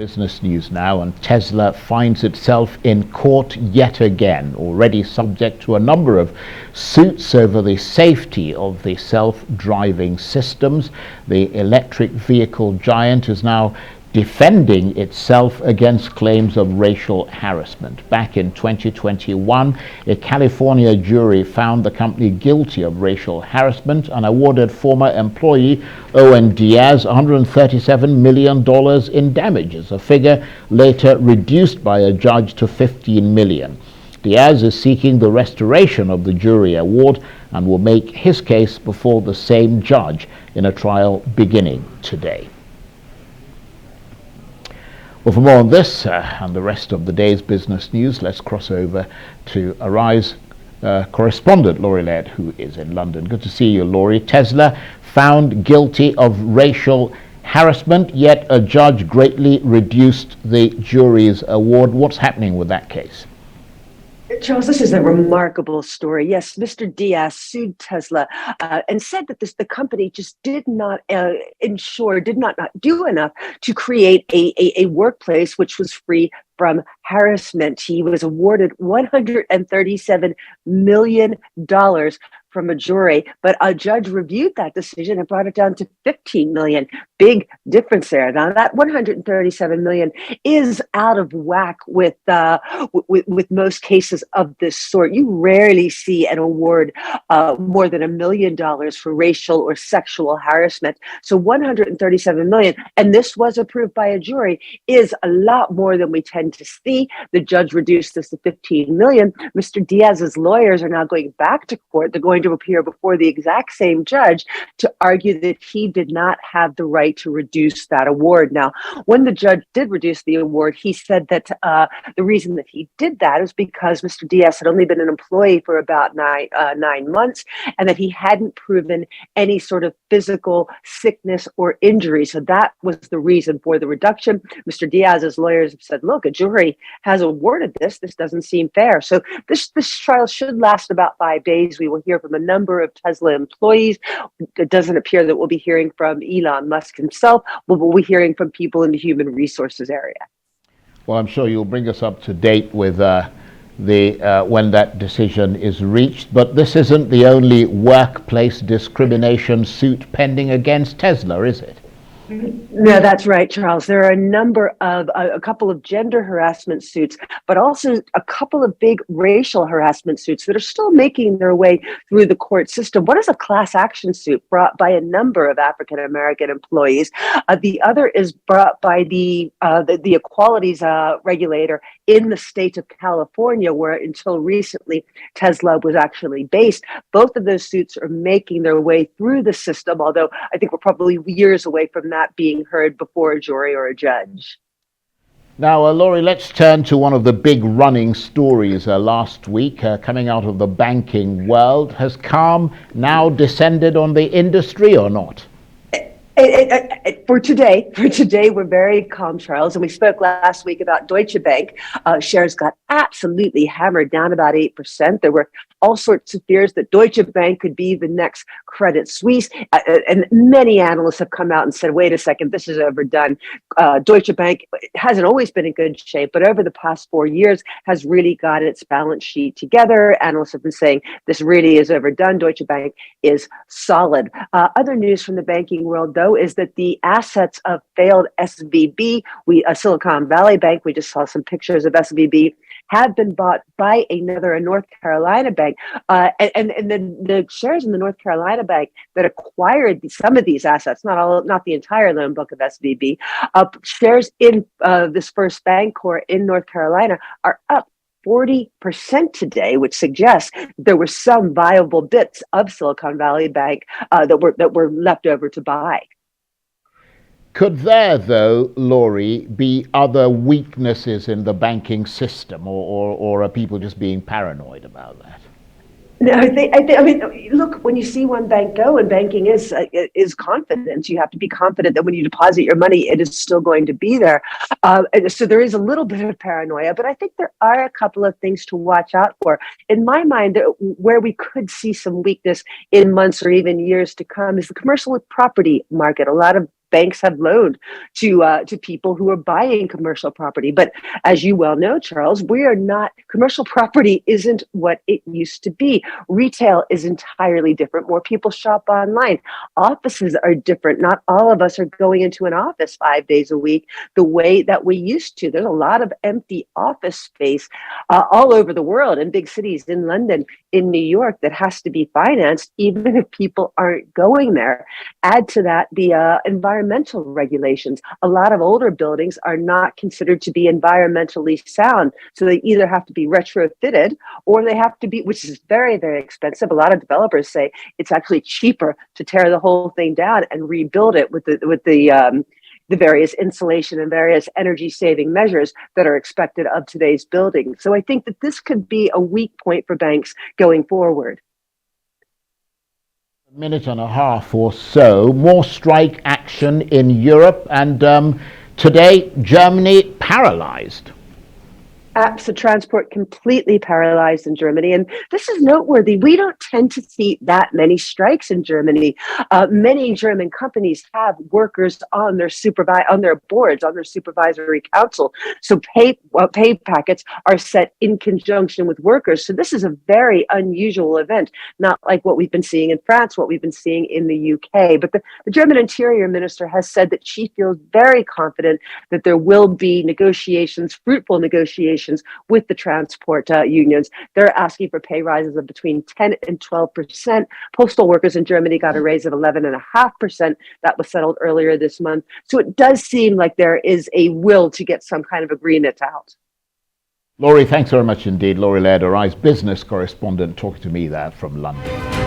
Business news now, and Tesla finds itself in court yet again, already subject to a number of suits over the safety of the self-driving systems. The electric vehicle giant is now defending itself against claims of racial harassment. Back in 2021, a California jury found the company guilty of racial harassment and awarded former employee Owen Diaz $137 million in damages, a figure later reduced by a judge to $15 million. Diaz is seeking the restoration of the jury award and will make his case before the same judge in a trial beginning today. Well, for more on this and the rest of the day's business news, let's cross over to Arise correspondent Laurie Laird, who is in London. Good to see you, Laurie. Tesla found guilty of racial harassment, yet a judge greatly reduced the jury's award. What's happening with that case? Charles, this is a remarkable story. Yes, Mr. Diaz sued Tesla and said that the company just did not not do enough to create a workplace which was free from harassment. He was awarded $137 million from a jury, but a judge reviewed that decision and brought it down to $15 million. Big difference there. Now that $137 million is out of whack with most cases of this sort. You rarely see an award more than $1 million for racial or sexual harassment. So $137 million, and this was approved by a jury, is a lot more than we tend to see. The judge reduced this to $15 million. Mr. Diaz's lawyers are now going back to court. They're going to appear before the exact same judge to argue that he did not have the right to reduce that award. Now, when the judge did reduce the award, he said that the reason that he did that is because Mr. Diaz had only been an employee for about nine months, and that he hadn't proven any sort of physical sickness or injury. So that was the reason for the reduction. Mr. Diaz's lawyers have said, look, a jury has awarded this. This doesn't seem fair. So this trial should last about 5 days. We will hear from a number of Tesla employees. It doesn't appear that we'll be hearing from Elon Musk himself, but we'll be hearing from people in the human resources area. Well, I'm sure you'll bring us up to date with when that decision is reached. But this isn't the only workplace discrimination suit pending against Tesla, is it? No, that's right, Charles. There are a couple of gender harassment suits, but also a couple of big racial harassment suits that are still making their way through the court system. One is a class action suit brought by a number of African American employees. The other is brought by the equalities regulator in the state of California, where until recently Tesla was actually based. Both of those suits are making their way through the system, although I think we're probably years away from that being heard before a jury or a judge. Now, Laurie, let's turn to one of the big running stories last week coming out of the banking world. Has calm now descended on the industry or not? For today, we're very calm, Charles. And we spoke last week about Deutsche Bank. Shares got absolutely hammered, down about 8%. There were all sorts of fears that Deutsche Bank could be the next Credit Suisse. And many analysts have come out and said, wait a second, this is overdone. Deutsche Bank hasn't always been in good shape, but over the past 4 years has really got its balance sheet together. Analysts have been saying this really is overdone. Deutsche Bank is solid. Other news from the banking world, though, is that the assets of failed SVB, Silicon Valley Bank, we just saw some pictures of SVB, have been bought by a North Carolina bank. And the shares in the North Carolina bank that acquired some of these assets, not the entire loan book of SVB, shares in this First Bancorp in North Carolina are up 40% today, which suggests there were some viable bits of Silicon Valley Bank that were left over to buy. Could there, though, Laurie, be other weaknesses in the banking system, or are people just being paranoid about that? No, I mean, look, when you see one bank go, and banking is confidence, you have to be confident that when you deposit your money, it is still going to be there. And so there is a little bit of paranoia, but I think there are a couple of things to watch out for. In my mind, where we could see some weakness in months or even years to come is the commercial property market. A lot of banks have loaned to people who are buying commercial property. But as you well know, Charles, we are not, commercial property isn't what it used to be. Retail is entirely different. More people shop online. Offices are different. Not all of us are going into an office 5 days a week the way that we used to. There's a lot of empty office space all over the world, in big cities, in London, in New York, that has to be financed, even if people aren't going there. Add to that the environmental regulations. A lot of older buildings are not considered to be environmentally sound. So they either have to be retrofitted or they have to be, which is very, very expensive. A lot of developers say it's actually cheaper to tear the whole thing down and rebuild it with the various insulation and various energy saving measures that are expected of today's buildings. So I think that this could be a weak point for banks going forward. A minute and a half or so, more strike action in Europe, and today Germany paralyzed. Apps of transport completely paralyzed in Germany. And this is noteworthy. We don't tend to see that many strikes in Germany. Many German companies have workers on their boards, on their supervisory council. So pay packets are set in conjunction with workers. So this is a very unusual event, not like what we've been seeing in France, what we've been seeing in the UK. But the German Interior Minister has said that she feels very confident that there will be negotiations, fruitful negotiations with the transport unions. They're asking for pay rises of between 10 and 12%. Postal workers in Germany got a raise of 11.5%. That was settled earlier this month. So it does seem like there is a will to get some kind of agreement out. Laurie, thanks very much indeed. Laurie Laird, Arise business correspondent, talking to me there from London.